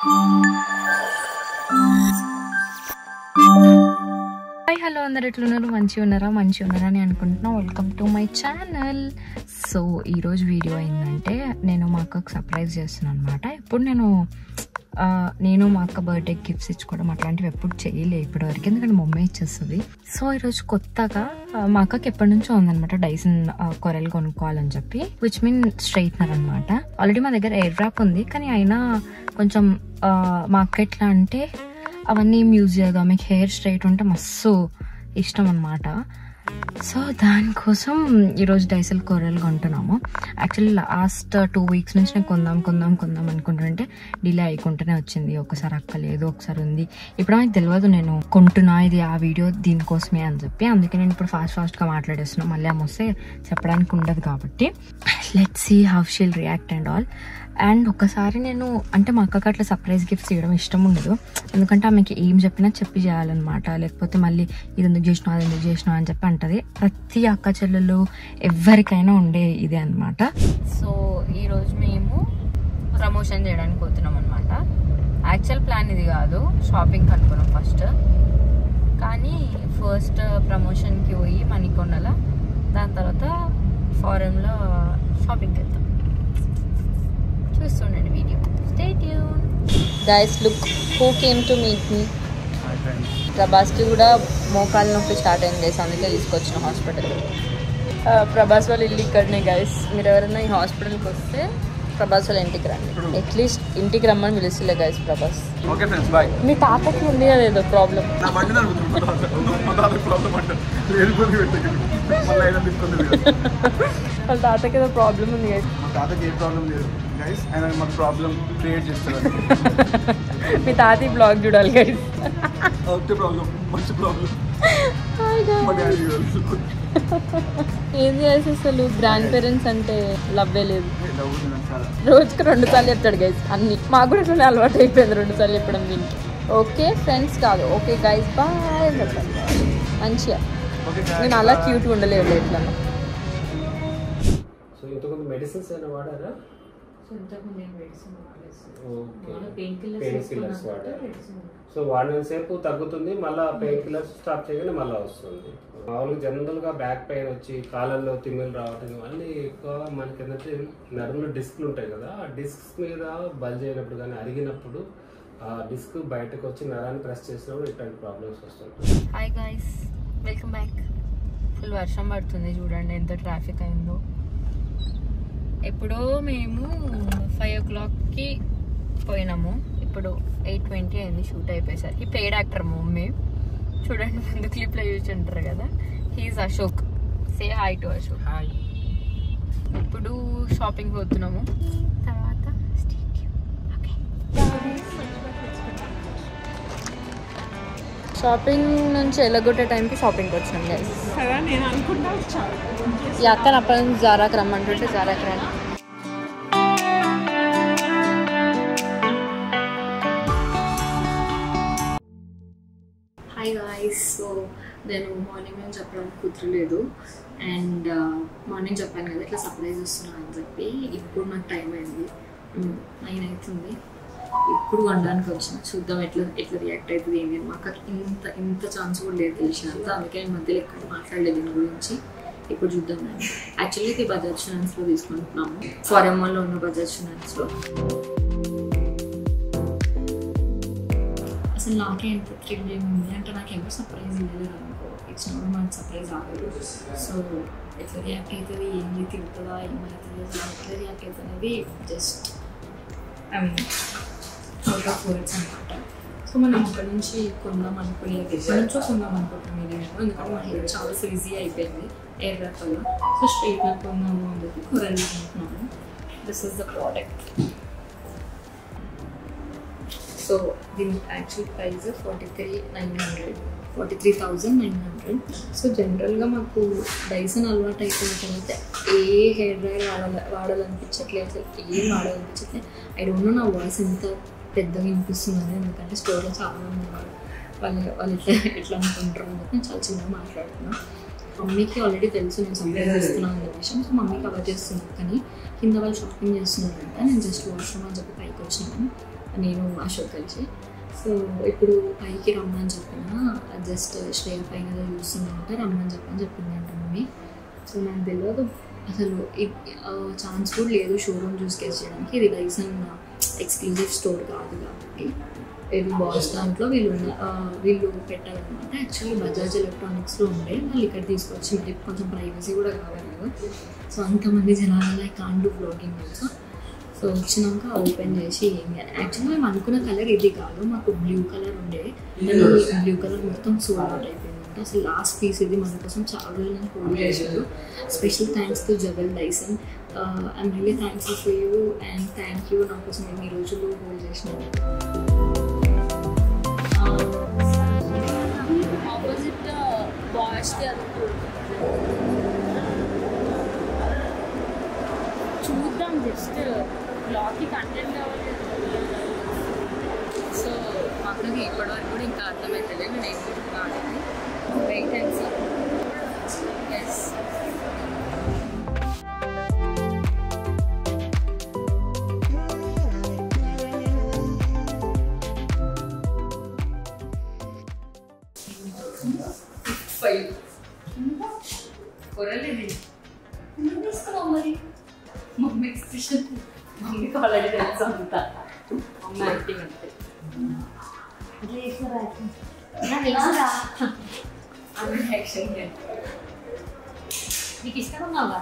Hi hello అందరు ఎట్లున్నారు? మంచిగా ఉన్నారా అని అనుకుంటున్నా. Welcome to my channel. So ఈరోజు వీడియో ఏంటంటే నేను మా అక్కకు సర్ప్రైజ్ చేస్తున్నాను అనమాట. ఇప్పుడు నేను మా అక్క బర్త్డే గిఫ్ట్స్ ఇచ్చుకోవడం అట్లాంటివి ఎప్పుడు చేయలే ఇప్పటివరకు, ఎందుకంటే మమ్మీ ఇచ్చేస్తుంది. సో ఈరోజు కొత్తగా మా అక్కకి ఎప్పటి నుంచో ఉందనమాట డైసన్ కొరలు కొనుక్కోవాలని చెప్పి, విచ్ మీన్ స్ట్రైట్నర్ అనమాట. ఆల్రెడీ మా దగ్గర ఎయిర్ డ్రాప్ ఉంది, కానీ అయినా కొంచెం మా అక్క ఎట్లా అంటే అవన్నీ యూజ్ చేయగా మీకు హెయిర్ స్ట్రైట్ ఉంటే మస్తు ఇష్టం అనమాట. సో దానికోసం ఈరోజు డైసల్ కొరలు కొంటున్నాము. యాక్చువల్లీ లాస్ట్ 2 వీక్స్ నుంచి నేను కొందాం అనుకుంటుంటే డిలే అయికుంటూనే వచ్చింది. ఒకసారి అక్క లేదు, ఒకసారి ఉంది. ఇప్పుడు నాకు తెలియదు నేను కొంటున్నా, ఇది ఆ వీడియో దీనికోసమే అని చెప్పి. అందుకే నేను ఇప్పుడు ఫాస్ట్గా మాట్లాడేస్తున్నాను. మళ్ళీ ఆమె వస్తే చెప్పడానికి ఉండదు కాబట్టి let's see how she'll react and all. And ఒకసారి నేను అంటే మా అక్కకి అట్లా సర్ప్రైజ్ గిఫ్ట్స్ ఇవ్వడం ఇష్టం ఉండదు, ఎందుకంటే ఆమెకి ఏం చెప్పినా చెప్పి చేయాలన్నమాట. లేకపోతే మళ్ళీ ఇది ఎందుకు చేసినావు అని చెప్పి అంటది. ప్రతి అక్క చెల్లెలు ఎవరికైనా ఉండే ఇదే అనమాట. సో ఈరోజు మేము ప్రమోషన్ చేయడానికి పోతున్నాం అనమాట. యాక్చువల్ ప్లాన్ ఇది కాదు, షాపింగ్ అనుకున్నాం ఫస్ట్. కానీ ఫస్ట్ ప్రమోషన్కి పోయి మణికొండల, దాని తర్వాత ఫారెన్లో షాపింగ్కి వెళ్తాం. చూస్తుండండి video. Stay tune. Guys look who came to meet me. ప్రభాస్కి కూడా మోకాలు నొప్పి స్టార్ట్ అయింది గైస్, అందుకే తీసుకొచ్చిన హాస్పిటల్. ప్రభాస్ వాళ్ళ ఇల్లు ఇక్కడనే గైస్. మీరు ఎవరైనా ఈ హాస్పిటల్కి వస్తే ప్రభాస్ వాళ్ళ ఇంటికి రండి. అట్లీస్ట్ ఇంటికి రమ్మని పిలుస్తులే గైస్ ప్రభాస్. మీ తాతకి ఉంది కదా ఏదో ప్రాబ్లం. వాళ్ళ తాతకి ఏదో ప్రాబ్లం ఉంది గైస్. మీ తాత బ్లాగ్ చూడాలి గైస్. ఏం చేసి అసలు గ్రాండ్ పేరెంట్స్ అంటే లవ్వే లేదు. రోజుకి 2 సార్లు చెప్తాడు గైస్ అన్ని. మాకు కూడా ఇట్లా అలవాటు అయిపోయింది 2 సార్లు చెప్పడం దీనికి. ఓకే ఫ్రెండ్స్ కాదు, ఓకే గైస్ బాయ్ చెప్పండి మంచిగా. నేను అలా క్యూట్గా ఉండలేదు ఎట్లా. మెడిసిన్స్ అయినా వాడారా? సో వాడినంతసేపు తగ్గుతుంది, మళ్ళీ పెయిన్ కిల్లర్స్ స్టాప్ చేయగానే మళ్ళీ వస్తుంది. మామూలుగా జనరల్గా బ్యాక్ పెయిన్ వచ్చి కాళ్ళల్లో తిమ్మిలు రావటం ఇవన్నీ ఎక్కువ మనకి ఏంటంటే నడుములో డిస్క్లు ఉంటాయి కదా, ఆ డిస్క్స్ మీద బల్జ్ అయినప్పుడు కానీ అరిగినప్పుడు ఆ డిస్క్ బయటకు వచ్చి నరాన్ని ప్రెస్ చేసినప్పుడు ఇట్లాంటి ప్రాబ్లమ్స్ వస్తుంటాయి. Hi guys, welcome back. Full వర్షం పడుతుంది, చూడండి ఎంత ట్రాఫిక్ అయిందో. ఎప్పుడో మేము 5 o'clockకి పోయినాము, ఇప్పుడు 8:20 అయింది షూట్ అయిపోయేసరికి. పెయిడ్ యాక్టర్ మమ్మీ చూడండి, ముందు క్లిప్లో యూజ్ ఉంటారు కదా. He's Ashok. Say hi to Ashok. Hi. ఇప్పుడు షాపింగ్ పోతున్నాము, తర్వాత షాపింగ్ నుంచి వెళ్ళగొట్టే టైంకి షాపింగ్కి వచ్చినాం గైస్. ఈ అక్కని అప్పటి నుంచి జారాకి రమ్మంటుంటే జారాకి రండి. Hi guys. సో నేను మార్నింగ్ మేము చెప్పడానికి కుదరలేదు. అండ్ మార్నింగ్ చెప్పాను కదా ఇట్లా సర్ప్రైజ్ వస్తున్నా అని చెప్పి. ఇప్పుడు నాకు టైం అయింది, 9 అవుతుంది. ఇప్పుడు వండడానికి వచ్చిన, చూద్దాం ఎట్లా రియాక్ట్ అవుతుంది ఏంటి. మాకు ఇంత ఛాన్స్ కూడా లేదు తెలిసినంత, అందుకే నేను మధ్యలో ఎక్కడ మాట్లాడలేదు దీని గురించి. ఇప్పుడు చూద్దాం. నేను యాక్చువల్లీ ఇది బజాజ్ ఫైనాన్స్లో తీసుకుంటున్నాము, ఫారెన్ మాల్లో ఉన్న బజాజ్ ఫైనాన్స్లో. అసలు నాకే ఎంత థ్రిల్ ఏముంది అంటే, నాకు ఎవరు సర్ప్రైజ్ ఇవ్వలేదు అనుకో, ఇచ్చినప్పుడు మనకు సర్ప్రైజ్ ఆగదు. సో ఎట్లా రియాక్ట్ అవుతుంది, ఏంటి తిరుగుతుందా, ఏమవుతుంది, అసలు ఎట్లా రియాక్ట్ అవుతుంది అనేది జస్ట్ అవుట్ ఆఫ్ వర్డ్స్ అనమాట. సో మనం అక్కడి నుంచి కొందాం అనుకునే, ఎక్కడి నుంచో కొందాం అనుకుంటున్నాం ఇది. ఎందుకంటే మా హెయిర్ చాలా ఈజీ అయిపోయింది ఎయిర్ డ్రాప్ వల్ల. సో స్ట్రైట్నర్ కొందాము అని చెప్పి కొరలు అనుకుంటున్నాము. This is the product. So దీని యాక్చువల్ ప్రైస్ 43,900. సో జనరల్గా మాకు డైసన్ అలవాటు అయిపోయిన తర్వాత ఏ హెయిర్ డ్రైయర్ వాడాలనిపించట్లేదు, అసలు ఏం వాడాలనిపించట్లేదు. ఐ డోంట్ నో నా వాయిస్ ఎంత పెద్దగా వినిపిస్తుందని, ఎందుకంటే స్టోర్లో చాలా మంది వాళ్ళు ఎట్లా అనుకుంటారు అని చెప్పి నేను చాలా చిన్నగా మాట్లాడుతున్నాను. మమ్మీకి ఆల్రెడీ తెలుసు నేను సర్ప్రైజ్ చేస్తున్నాను అనే విషయం. సో మమ్మీ కవర్ చేస్తున్నాను, కానీ కింద వాళ్ళు షాపింగ్ చేస్తున్నారంట. నేను జస్ట్ వాష్రూమ్ అని చెప్పి పైకి వచ్చినాను, నేను అశోక్ కలిసి. సో ఇప్పుడు పైకి రమ్మని చెప్పిన, జస్ట్ శ్రేయ పైన చూస్తుందంట, రమ్మని చెప్పిందంట మమ్మీ. సో నాకు తెలియదు అసలు ఛాన్స్ కూడా లేదు షోరూమ్ చూస్ కేసు చేయడానికి. ఇది లైసన్ ఎక్స్క్లూజివ్ స్టోర్ కాదు కాబట్టి ఇది బాస్ దాంట్లో వీళ్ళు పెట్టారనమాట. యాక్చువల్లీ బజాజ్ ఎలక్ట్రానిక్స్లో ఉండే, వాళ్ళు ఇక్కడ తీసుకొచ్చి మరి కొంచెం ప్రైవసీ కూడా కావాలి కదా. సో అంతమంది జనాలు I can't do vlogging also. So వచ్చినాక ఓపెన్ చేసి ఏమి అని, యాక్చువల్లీ మేము అనుకున్న కలర్ ఇది కాదు, మాకు బ్లూ కలర్ ఉండే, బ్లూ కలర్ మొత్తం సోల్డ్ అవుట్ అయిపోయింది. అసలు లాస్ట్ పీస్ ఇది మన కోసం చాలా రోజులు హోల్డ్ చేశారు. Special thanks to Jabel Dyson. I'm really thankful for you and thank you నా కోసం ఎన్ని రోజులు హోల్డ్ చేసినారు. ఆపోజిట్ బాయ్స్ చూద్దాం, జస్ట్ బ్లాగ్కి కంటెంట్ కావాలి. సో మాకు ఇప్పటివరకు కూడా ఇంకా అర్థమవుతుంది నేను ఏం వెయిట్ అండ్ సీ. ఎస్ కొరలేదు తీసుకున్నావు మరి. మమ్మీ ఎక్స్ప్రెషన్ మమ్మీకి ఆల్రెడీ తెలుసు అంతా. మమ్మీ యాక్టింగ్ అంటే నీకు ఇష్టం ఉన్నావా,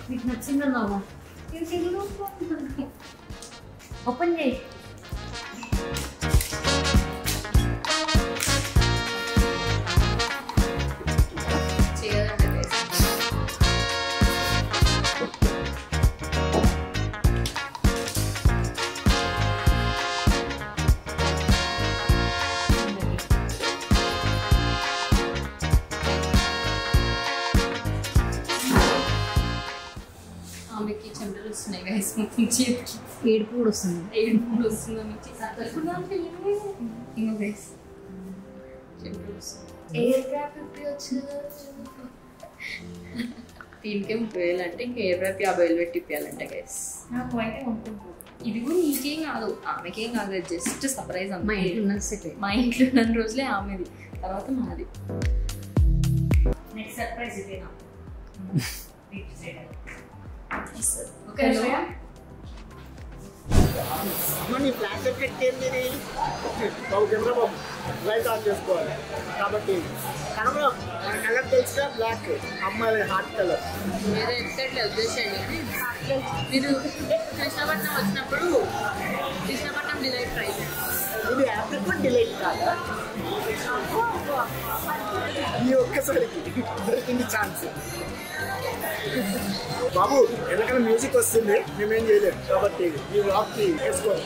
నీకు నచ్చిందన్నావా, ఓపెన్ చేయి. ఆమెకి చెమటలు వస్తున్నాయి గైస్, మొత్తం చేతికి ఏడుపు కూడా వస్తుంది. ఇంకా గైస్ చెమటలు వస్తుంది. ఎయిర్ ర్యాప్ దీనికే 30,000 అంటే ఇంకా ఎయిర్ ర్యాప్ 50,000 పెట్టి ఇప్పించాలంటే గైస్. నాకు అయితే ఇది కూడా నీకేం కాదు, ఆమెకేం కాదు, జస్ట్ సర్ప్రైజ్. మా ఇంట్లో ఉన్న సెట్, మా ఇంట్లో ఉన్న రోజులే ఆమెది, తర్వాత మాది. నెక్స్ట్ సర్ప్రైజ్ ఇదేనా? ఓకే ఫ్లాట్ పెట్టేది కెమెరా బాబు లైట్ ఆన్ చేసుకోవాలి కాబట్టి కనబడం కలర్ తెలిసిన బ్లాక్, అమ్మాయి హార్ట్ కలర్. మీరు ఎక్సైట్లే ఉద్దేశండి, మీరు కృష్ణపట్నం వచ్చినప్పుడు కృష్ణపట్నం డిలైట్ ట్రై చేయండి. ఇది ఆప్రికాట్ డిలైట్ కాదా? ఈ ఒక్కసారికి దొరికింది ఛాన్స్. బాబు ఎందుకంటే మ్యూజిక్ వస్తుంది, మేమేం చేయలేము కాబట్టి ఈ రాక్కి వేసుకోవాలి.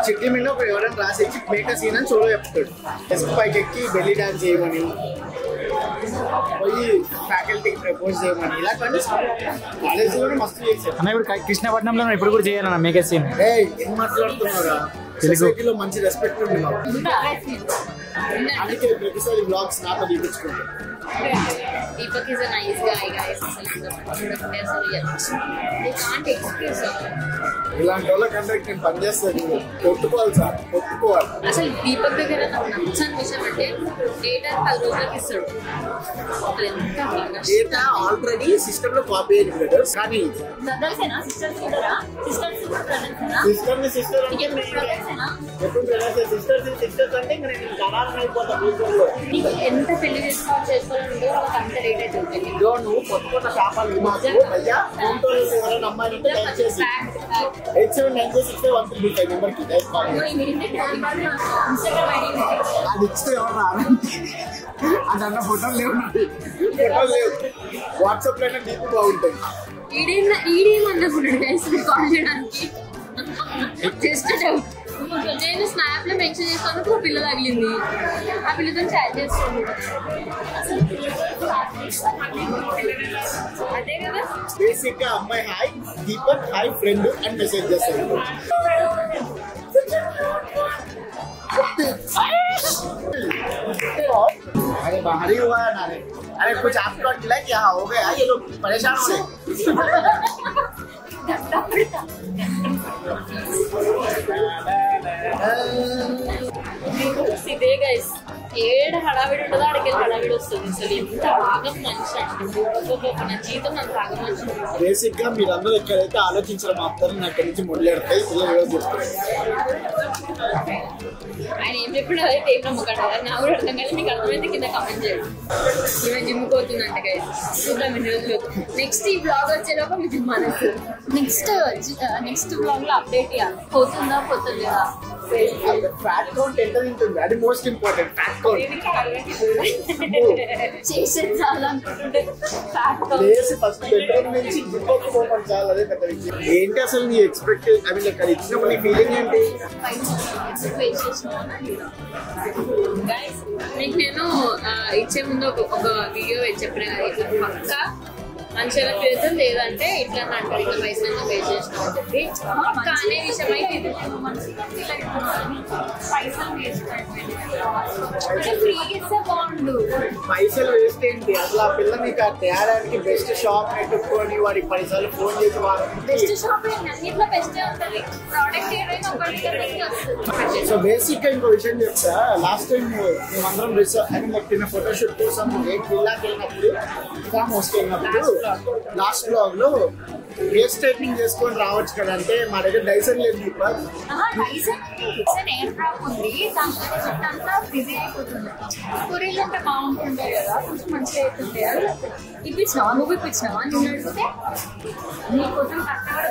చిట్టి మీద ఎవరైనా రాసేసి మేక సీన్ అని చూడ చెప్తాడు. డెస్క్ పైకి ఎక్కి బెల్లీ డాన్స్ చేయమని, పోయి ఫ్యాకల్టీకి ప్రపోజ్ చేయమని, ఇలా కానీ కాలేజ్ కూడా మస్తు చేశారు. అన్న ఇప్పుడు కృష్ణపట్నంలో ఇప్పుడు కూడా చేయాలన్నా మేక సీన్. ఏం మాట్లాడుతున్నారా? సొసైటీలో మంచి రెస్పెక్ట్ ఉంది మాకు, అందుకే ప్రతిసారి బ్లాగ్స్ నాతో చూపించుకుంటాం. Deepak is a nice guy, guys. They can't express. ఇలాంటి వాళ్ళకందరికి నేను పనిచేస్తాను, కొట్టుకోవాలి సార్, కొట్టుకోవాలి. అసలు దీపక్ దగ్గర నాకు నచ్చని విషయం అంటే డేటా 10 రోజులకి ఇస్తాడు. డేటా ఆల్రెడీ సిస్టమ్ లో కాపీ అయింది బ్రదర్స్, కానీ సిస్టర్ ని సిస్టర్ ఎప్పుడు సిస్టర్స్ అంటే ఇంకా నేను కళాలను అయిపోతాను. ఎంత పెళ్లి చేసుకోవాలని ఉందో వాళ్ళకి అంత రేట్ అయితే ఉంటుంది. నువ్వు కొత్త కొత్త షాపాలు అయ్యా ఎవరైనా అమ్మాయి దయచేసి 87965135 నెంబర్కి అది ఇస్తే ఎవరు రారండి. అది అన్న ఫోటోలు లేవు, ఫోటోలు లేవు. వాట్సాప్ లో అయినా నీకు బాగుంటాయి. ఈడేమనుకున్నాడు గైస్ కాల్ చేయడానికి, జస్ట్ డౌట్. నేను స్నాప్ లో మెన్షన్ చేసినందుకు ఒక పిల్ల తగిలింది, ఆ పిల్లతో చాట్ చేస్తుంది. అదే కదా బేసిక్ గా అమ్మాయి హాయ్ దీపక్ హాయ్ ఫ్రెండ్ అని మెసేజ్ చేస్తారు. अरे बाहर ही हुआ है ना रे। अरे कुछ आपको लग क्या हो गया ये लोग परेशान हो रहे ఇదే గైస్ ఏడ హడావిడి ఉంటుందో అడిగి హడావిడి వస్తుంది అసలు ఎంత బాగా మనిషి అంటే నా జీవితం నాకు బాగా మనిషి బేసిక్ గా మీరందరూ ఎక్కడైతే ఆలోచించడం మాత్రం నాకు అక్కడి నుంచి మొదలెడతాయి ఆయన ఏం చెప్పినా అదైతే ఏం నమ్మకండి కదా నా కూడా అర్థం కానీ మీకు అర్థమైతే కింద కమెంట్ చేయండి ఈమె జిమ్ పోతుందంట గైస్ చూద్దాం ఎన్ని రోజులు నెక్స్ట్ ఈ బ్లాగ్ వచ్చేలోపు మీ జిమ్ అనేసి నెక్స్ట్ బ్లాగ్ లో అప్డేట్ ఇవ్వాలి పోతుందా పోతుందా ఫ్యాట్ కౌంట్ ఎంత ఉంటుంది అది మోస్ట్ ఇంపార్టెంట్ ఫ్యాట్ కౌంట్ చేసేది చాలా అనుకుంటుంటే ఫ్యాట్ ఫస్ట్ బెడ్రూమ్ నుంచి జిమ్కి పోవడం చాలా అదే పెద్ద విషయం ఏంటి అసలు నీ ఎక్స్పెక్ట్ ఐ మీన్ అది ఇచ్చినప్పుడు నీ ఫీలింగ్ ఏంటి మీకు నేను ఇచ్చే ముందు ఒక వీడియో చెప్పిన కదా ఇట్లా పక్కా మంచిగా చేద్దాం లేదంటే ఇట్లా అంటారు ఇట్లా పైసలు పే చేసినాం అని చెప్పి పక్కా అనే విషయం అయితే ఇది పైసలు వేస్ట్ ఫ్రీగా ఇస్తే బాగుండు పైసలు వేస్ట్ ఏంటి అసలు ఆ పిల్ల నీకు ఆ తేడానికి బెస్ట్ షాప్ పెట్టుకొని వాడికి పైసలు ఫోన్ చేసి బెస్ట్ షాప్ అన్నిట్లో బెస్టే ఉంటుంది ప్రోడక్ట్ ఏదైనా ఒకటి సో బేసిక్ గా ఇంకో విషయం చెప్తా లాస్ట్ టైం మేమందరం తిన్న ఫోటోషూట్ కోసం విల్లాకి వెళ్ళినప్పుడు ఫామ్ హౌస్కి వెళ్ళినప్పుడు లాస్ట్ బ్లాగ్ లో హెయిర్ స్ట్రైట్నింగ్ చేసుకొని రావచ్చు కదా అంటే మా దగ్గర డైసన్ లేదు దీపక్ డైసన్ ఎయిర్ డ్రాప్ ఉంది దాంట్లో చుట్టంతా బిజీ అయిపోతుంది కొరియన్ అంటే బాగుంటుండే కదా కొంచెం మంచిగా అవుతుండే ఇప్పించినావా నువ్వు ఇప్పించినావా నేను అడిగితే నీకోసం కష్టపడి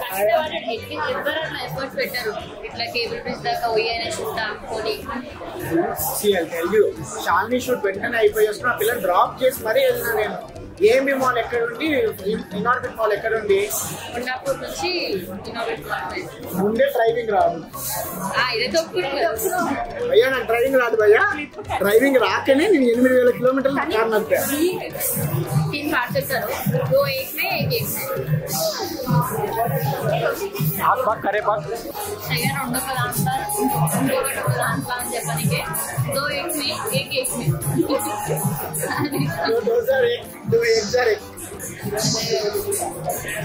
ఎవరైనా ఎఫర్ట్స్ పెట్టారు ఇట్లా కేబుల్ బ్రిడ్జ్ దాకా పోయానే షూట్ ఆపుకొని షాలిని షూట్ వెంటనే అయిపోయి వస్తున్నా పిల్ల డ్రాప్ చేసి మరీ వెళ్ళినా నేను ఏఎంబి మాల్ ఎక్కడుండి ఇనార్బిట్ మాల్ ఎక్కడుండి కొండాపూర్ నుంచి ముందే డ్రైవింగ్ రాదు ఇదైతే భయ్యా నాకు డ్రైవింగ్ రాదు భయ్యా డ్రైవింగ్ రాకనే నేను 8,000 కిలోమీటర్లు కార్ నడిపా तीन बार से करो दो एक में एक हाथ बात करे बात सही रोंडो का दांता इंकोगटो का दांता అని చెప్పడానికి दो एक में दो एक सर एक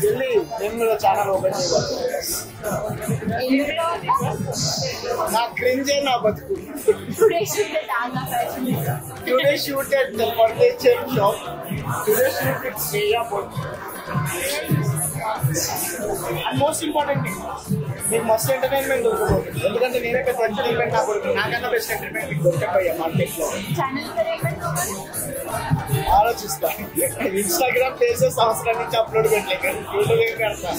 जल्दी నేను ఛానల్ ఓపెన్ చేయాలి నా క్రింజ్ నా బతుకు టుడే షూట్ డాల్నా fashion today shoot at the furniture shop today shoot at Shreya boat and most important మీకు మస్తు ఎంటర్టైన్మెంట్ దొరకబోతుంది ఎందుకంటే నేనే పెద్ద ఎంటర్టైన్మెంట్ నా కొడుకు నాకన్నా బెస్ట్ ఎంటర్టైన్మెంట్ మీకు దొరకపోయా మార్కెట్లో ఆలోచిస్తా ఇన్స్టాగ్రామ్ పేజెస్ సంవత్సరం నుంచి అప్లోడ్ పెట్టలేక యూట్యూబ్ పెడతా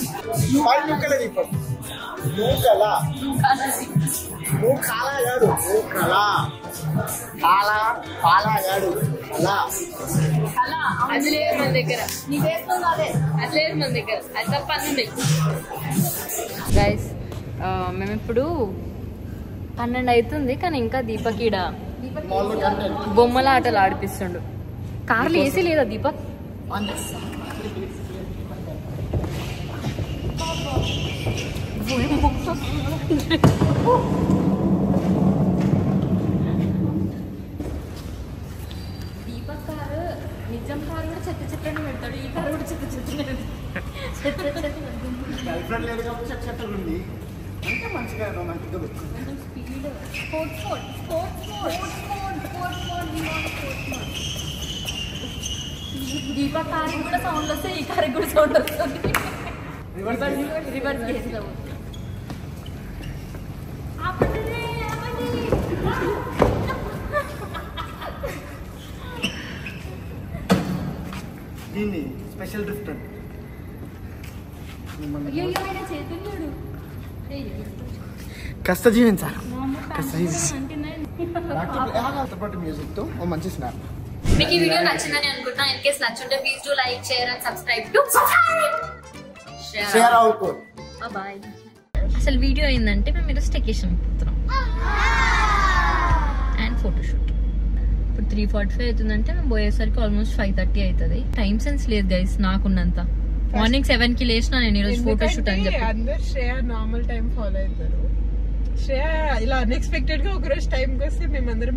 వాళ్ళు నువ్వు దీపం నువ్వు కలా నువ్వు కాలా కాదు నువ్వు కలా కాలా పాలా కాదు కలా అది లేదు మన దగ్గర నీ చేస్తుంది అదే అది లేదు మన దగ్గర అది తప్ప అన్నీ గైస్ మేము ఇప్పుడు 12 అవుతుంది కానీ ఇంకా దీపక్ ఈడ బొమ్మల ఆటలు ఆడిపిస్తుండు కార్లు ఏసీ లేదా దీపక్ దీపక్ కారు నిజం కారు కూడా చెత్త చెత్తని పెడతాడు ఈ కారు కూడా చెత్త చెత్తని గర్ల్ ఫ్రెండ్ లేదు కాబట్టి చెట్టు ఉంది అంటే మంచిగా రొమాంటిక్గా పెట్టుకుంటాం స్పీడ్ స్పోర్ట్స్ దీపక్ కారు కూడా సౌండ్ వస్తే ఈ కారు కూడా సౌండ్ వస్తుంది రివర్స్ చేస్తాము దీన్ని స్పెషల్ డ్రిఫ్ట్ చేతున్నాడు కష్ట జీవించాలి పాటు మ్యూజిక్ తో ఓ మంచి స్నాప్ మీకు ఈ వీడియో నచ్చిందని అనుకుంటున్నా ఇన్ కేస్ నచ్చుంటే please do like share and subscribe to share out boy అసలు వీడియో ఏంటంటే మేము ఈరోజు స్టేకేషన్ పోతున్నాం అండ్ ఫోటోషూట్ ఇప్పుడు 3:45 అవుతుందంటే మేము పోయేసరికి ఆల్మోస్ట్ 5:30 అవుతుంది టైం సెన్స్ లేదు గైస్ నాకున్నంత మార్నింగ్ 7 కి లేచిన నేను ఈరోజు ఫోటోషూట్ అని చెప్పి అందరు శ్రేయ నార్మల్ టైం ఫాలో అవుతారు శ్రేయ ఇలా అన్ఎక్స్పెక్టెడ్ గా ఒకరోజు టైంకి వస్తే మేమందరం